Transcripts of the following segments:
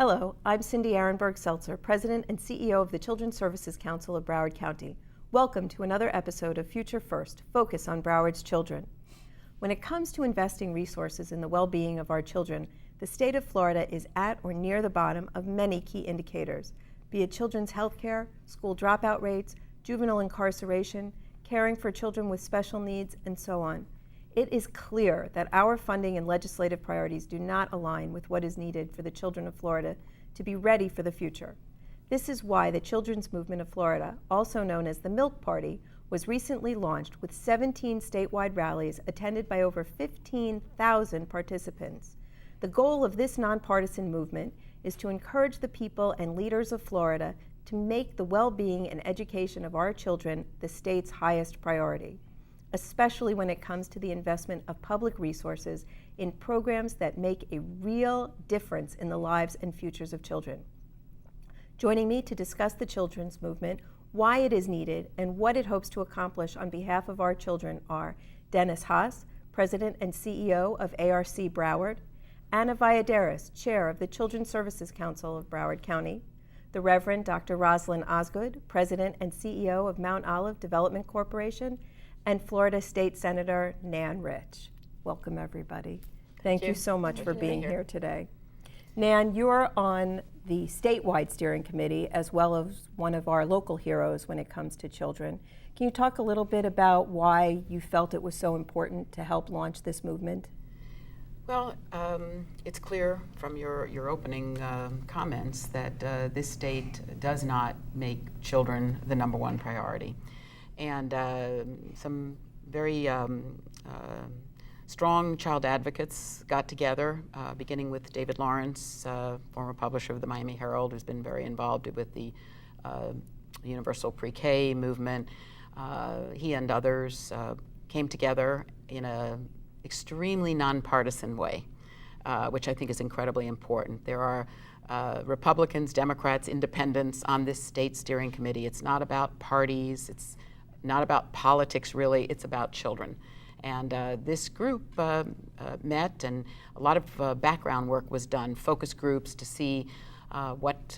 Hello, I'm Cindy Arenberg Seltzer, President and CEO of the Children's Services Council of Broward County. Welcome to another episode of Future First, Focus on Broward's Children. When it comes to investing resources in the well-being of our children, the state of Florida is at or near the bottom of many key indicators, be it children's health care, school dropout rates, juvenile incarceration, caring for children with special needs, and so on. It is clear that our funding and legislative priorities do not align with what is needed for the children of Florida to be ready for the future. This is why the Children's Movement of Florida, also known as the Milk Party, was recently launched with 17 statewide rallies attended by over 15,000 participants. The goal of this nonpartisan movement is to encourage the people and leaders of Florida to make the well-being and education of our children the state's highest priority, especially when it comes to the investment of public resources in programs that make a real difference in the lives and futures of children. Joining me to discuss the Children's Movement, why it is needed, and what it hopes to accomplish on behalf of our children are Dennis Haas, President and CEO of ARC Broward, Anna Valladares, Chair of the Children's Services Council of Broward County, the Reverend Dr. Rosalind Osgood, President and CEO of Mount Olive Development Corporation, and Florida State Senator Nan Rich. Welcome, everybody. Thank you so much for being here today. Nan, you're on the statewide steering committee as well as one of our local heroes when it comes to children. Can you talk a little bit about why you felt it was so important to help launch this movement? Well, it's clear from your opening comments that this state does not make children the number one priority. And some very strong child advocates got together, beginning with David Lawrence, former publisher of the Miami Herald, who's been very involved with the universal pre-K movement. He and others came together in an extremely nonpartisan way, which I think is incredibly important. There are Republicans, Democrats, independents on this state steering committee. It's not about parties. It's not about politics, really. It's about children. And this group met, and a lot of background work was done, focus groups to see what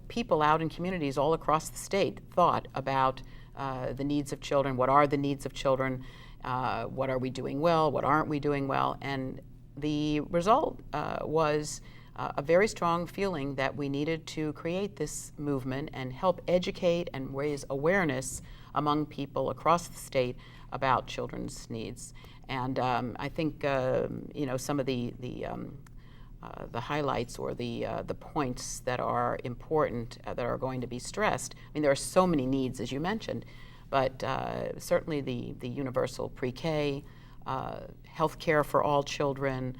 people out in communities all across the state thought about the needs of children. What are the needs of children? What are we doing well? What aren't we doing well? And the result was a very strong feeling that we needed to create this movement and help educate and raise awareness among people across the state about children's needs. And I think some of the highlights or the points that are important that are going to be stressed. I mean, there are so many needs, as you mentioned, but certainly the universal pre-K, health care for all children,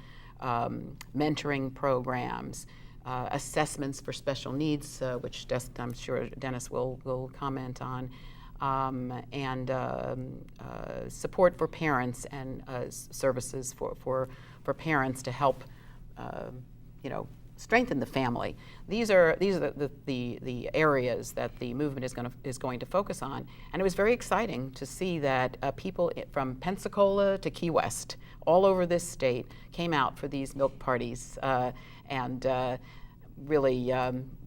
mentoring programs, assessments for special needs, which I'm sure Dennis will comment on, and support for parents and services for parents to help strengthen the family. These are the areas that the movement is going to focus on, and it was very exciting to see that people from Pensacola to Key West, all over this state, came out for these milk parties and really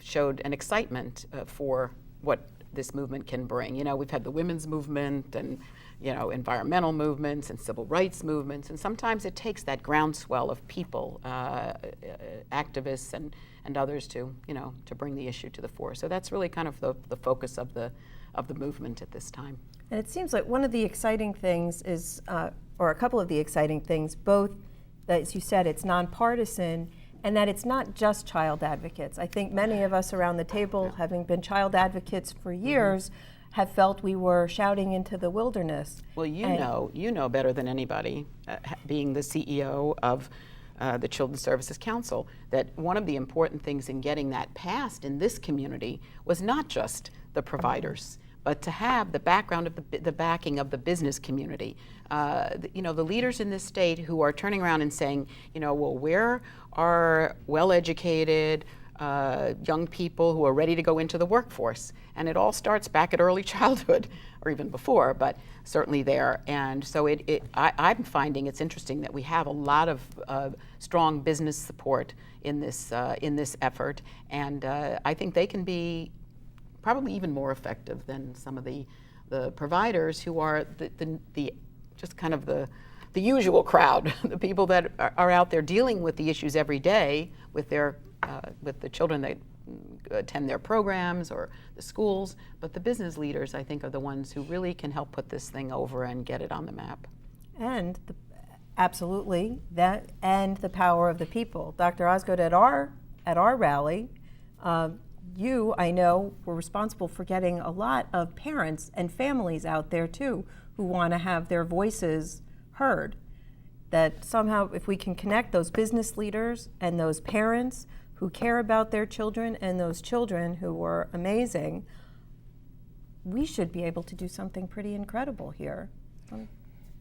showed an excitement for what this movement can bring. We've had the women's movement and environmental movements and civil rights movements, and sometimes it takes that groundswell of people, activists and others to bring the issue to the fore. So that's really kind of the focus of the movement at this time. And it seems like one of the exciting things is, or a couple of the exciting things, both that, as you said, it's nonpartisan, and that it's not just child advocates. I think many of us around the table, having been child advocates for years, have felt we were shouting into the wilderness. Well, you know better than anybody, being the CEO of the Children's Services Council, that one of the important things in getting that passed in this community was not just the providers, but to have the background of the backing of the business community. The leaders in this state who are turning around and saying, well, where are well-educated, young people who are ready to go into the workforce. And it all starts back at early childhood, or even before, but certainly there. And so I'm finding it's interesting that we have a lot of strong business support in this effort, and I think they can be probably even more effective than some of the providers who are the just kind of the usual crowd, the people that are out there dealing with the issues every day with the children that attend their programs or the schools. But the business leaders, I think, are the ones who really can help put this thing over and get it on the map. And absolutely that, and the power of the people. Dr. Osgood, at our rally, you, I know, were responsible for getting a lot of parents and families out there too who want to have their voices heard. That somehow, if we can connect those business leaders and those parents who care about their children and those children who were amazing, we should be able to do something pretty incredible here.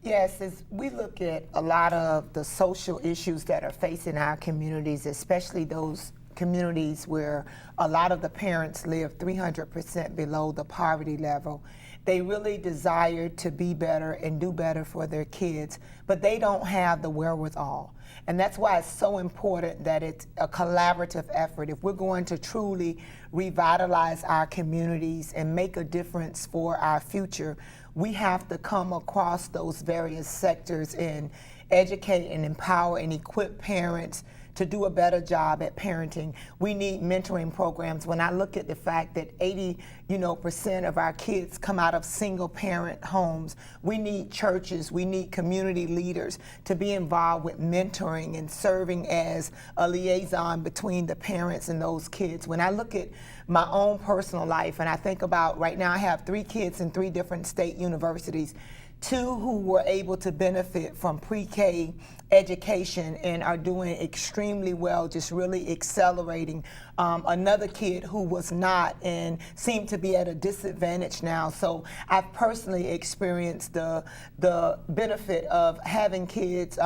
Yes, as we look at a lot of the social issues that are facing our communities, especially those communities where a lot of the parents live 300% below the poverty level, they really desire to be better and do better for their kids, but they don't have the wherewithal. And that's why it's so important that it's a collaborative effort. If we're going to truly revitalize our communities and make a difference for our future, we have to come across those various sectors and educate and empower and equip parents to do a better job at parenting. We need mentoring programs. When I look at the fact that 80% of our kids come out of single parent homes, we need churches, we need community leaders to be involved with mentoring and serving as a liaison between the parents and those kids. When I look at my own personal life, and I think about right now I have 3 kids in 3 different state universities, 2 who were able to benefit from pre-K education and are doing extremely well, just really accelerating. Another kid who was not and seemed to be at a disadvantage now. So I've personally experienced the benefit of having kids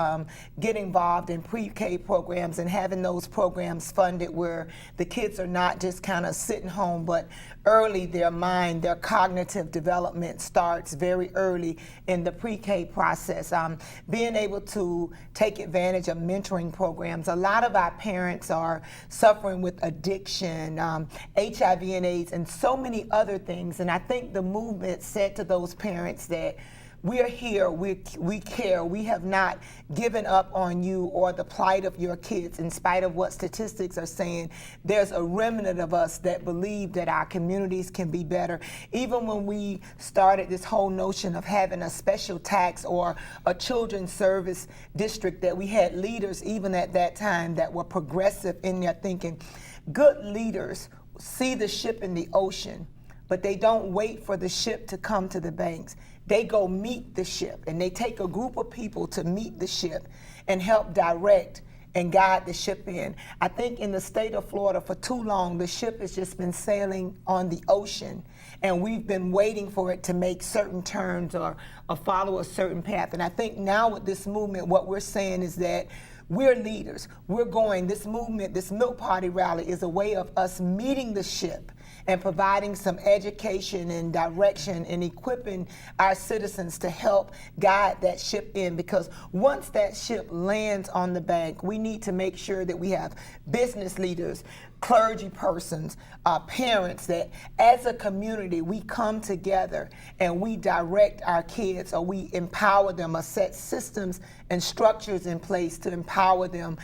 get involved in pre-K programs and having those programs funded where the kids are not just kind of sitting home, but early their cognitive development starts very early in the pre-K process. Being able to take advantage of mentoring programs. A lot of our parents are suffering with addiction, HIV and AIDS, and so many other things. And I think the movement said to those parents that we're here, we care, we have not given up on you or the plight of your kids in spite of what statistics are saying. There's a remnant of us that believe that our communities can be better. Even when we started this whole notion of having a special tax or a children's service district, that we had leaders even at that time that were progressive in their thinking. Good leaders see the ship in the ocean, but they don't wait for the ship to come to the banks. They go meet the ship, and they take a group of people to meet the ship and help direct and guide the ship in. I think in the state of Florida for too long, the ship has just been sailing on the ocean, and we've been waiting for it to make certain turns or follow a certain path. And I think now with this movement, what we're saying is that we're leaders. We're going, this movement, this Milk Party rally is a way of us meeting the ship and providing some education and direction and equipping our citizens to help guide that ship in. Because once that ship lands on the bank, we need to make sure that we have business leaders, clergy persons, parents, that as a community we come together and we direct our kids, or we empower them, or set systems and structures in place to empower them,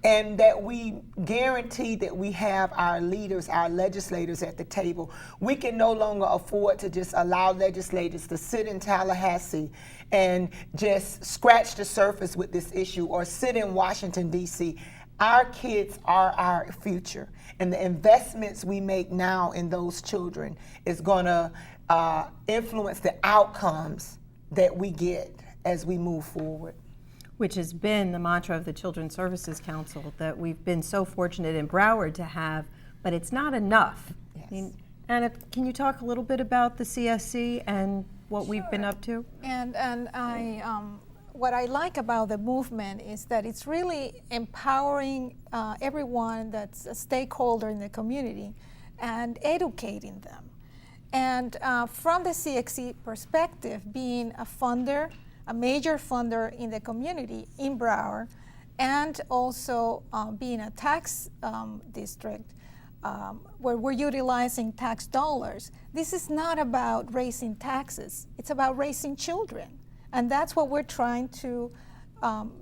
and that we guarantee that we have our leaders, our legislators at the table. We can no longer afford to just allow legislators to sit in Tallahassee and just scratch the surface with this issue, or sit in Washington, D.C. Our kids are our future, and the investments we make now in those children is going to influence the outcomes that we get as we move forward. Which has been the mantra of the Children's Services Council that we've been so fortunate in Broward to have, but it's not enough. Yes. I mean, Anna, can you talk a little bit about the CSC and what we've been up to? And I what I like about the movement is that it's really empowering everyone that's a stakeholder in the community and educating them. And from the CXC perspective, being a funder, a major funder in the community in Broward, and also being a tax district where we're utilizing tax dollars, this is not about raising taxes, it's about raising children. And that's what we're trying to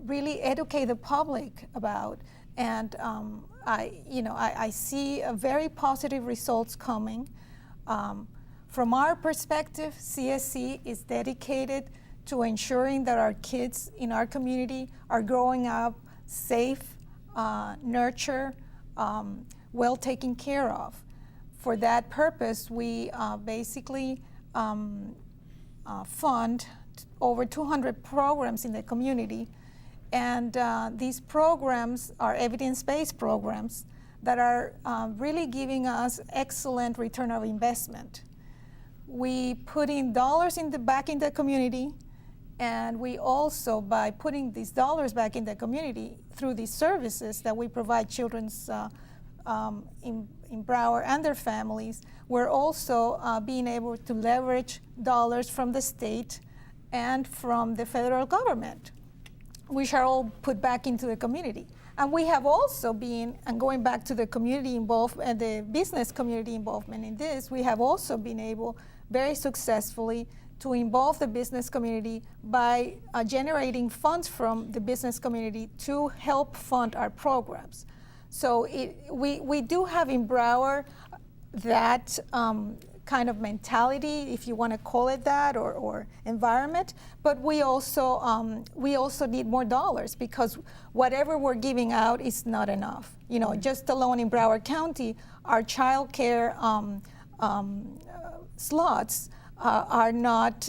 really educate the public about. And I see a very positive results coming. From our perspective, CSC is dedicated to ensuring that our kids in our community are growing up safe, nurtured, well taken care of. For that purpose, we basically fund over 200 programs in the community. And these programs are evidence-based programs that are really giving us excellent return of investment. We put in dollars back in the community, and we also, by putting these dollars back in the community through these services that we provide children's in Broward and their families, we're also being able to leverage dollars from the state and from the federal government, which are all put back into the community. And we have also been, and going back to the community involvement, the business community involvement in this, we have also been able very successfully to involve the business community by generating funds from the business community to help fund our programs. So we do have in Broward that kind of mentality, if you want to call it that, or environment, but we also need more dollars, because whatever we're giving out is not enough. You know, just alone in Broward County, our child care slots are not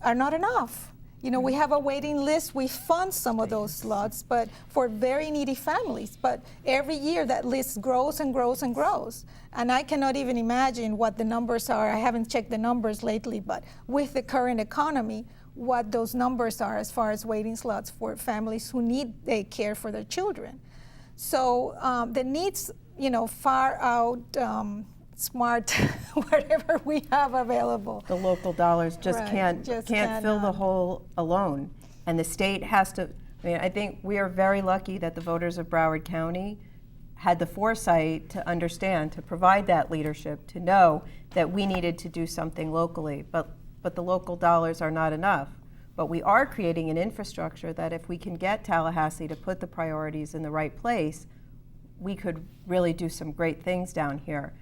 enough. You know, we have a waiting list. We fund some of those slots, but for very needy families. But every year that list grows and grows and grows. And I cannot even imagine what the numbers are. I haven't checked the numbers lately, but with the current economy, what those numbers are as far as waiting slots for families who need care for their children. So the needs, you know, far out smart whatever we have available. The local dollars just Right, can't fill the hole alone, and the state has to. I mean, I think we are very lucky that the voters of Broward County had the foresight to understand, to provide that leadership, to know that we needed to do something locally. But the local dollars are not enough. But we are creating an infrastructure that if we can get Tallahassee to put the priorities in the right place, we could really do some great things down here.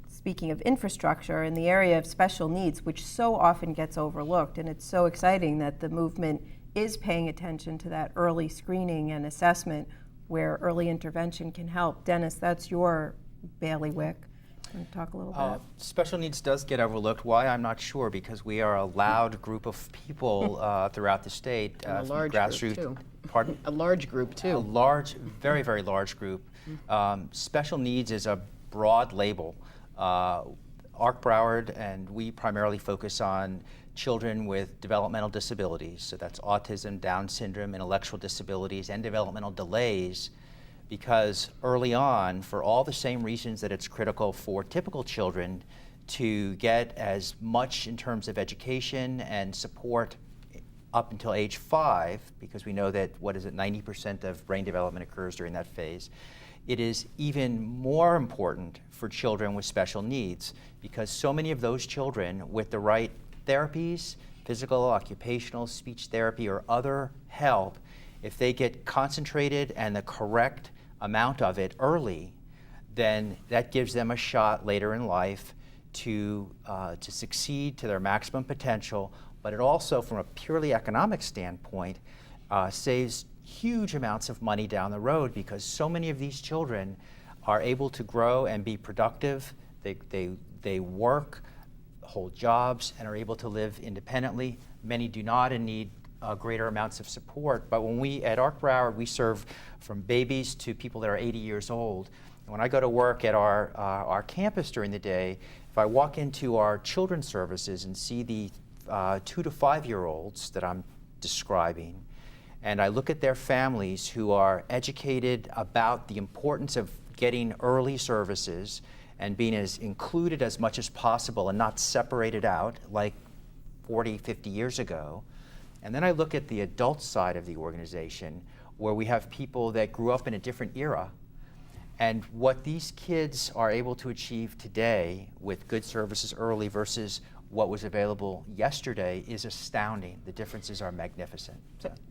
Speaking of infrastructure, in the area of special needs, which so often gets overlooked, and it's so exciting that the movement is paying attention to that early screening and assessment where early intervention can help. Dennis, that's your bailiwick. Can you talk a little bit? Special needs does get overlooked. Why? I'm not sure, because we are a loud group of people throughout the state. And a large group, too. Pardon? A large group, too. A large, very, very large group. Special needs is a broad label. ARC Broward and we primarily focus on children with developmental disabilities. So that's autism, Down syndrome, intellectual disabilities, and developmental delays, because early on, for all the same reasons that it's critical for typical children to get as much in terms of education and support up until age 5, because we know that, 90% of brain development occurs during that phase. It is even more important for children with special needs, because so many of those children with the right therapies, physical, occupational, speech therapy, or other help, if they get concentrated and the correct amount of it early, then that gives them a shot later in life to succeed to their maximum potential. But it also, from a purely economic standpoint, saves huge amounts of money down the road, because so many of these children are able to grow and be productive. They work, hold jobs, and are able to live independently. Many do not and need greater amounts of support. But when we, at ARC Broward, we serve from babies to people that are 80 years old. And when I go to work at our campus during the day, if I walk into our children's services and see the 2 to 5 year olds that I'm describing, and I look at their families who are educated about the importance of getting early services and being as included as much as possible and not separated out like 40, 50 years ago. And then I look at the adult side of the organization, where we have people that grew up in a different era. And what these kids are able to achieve today with good services early versus what was available yesterday is astounding. The differences are magnificent. So.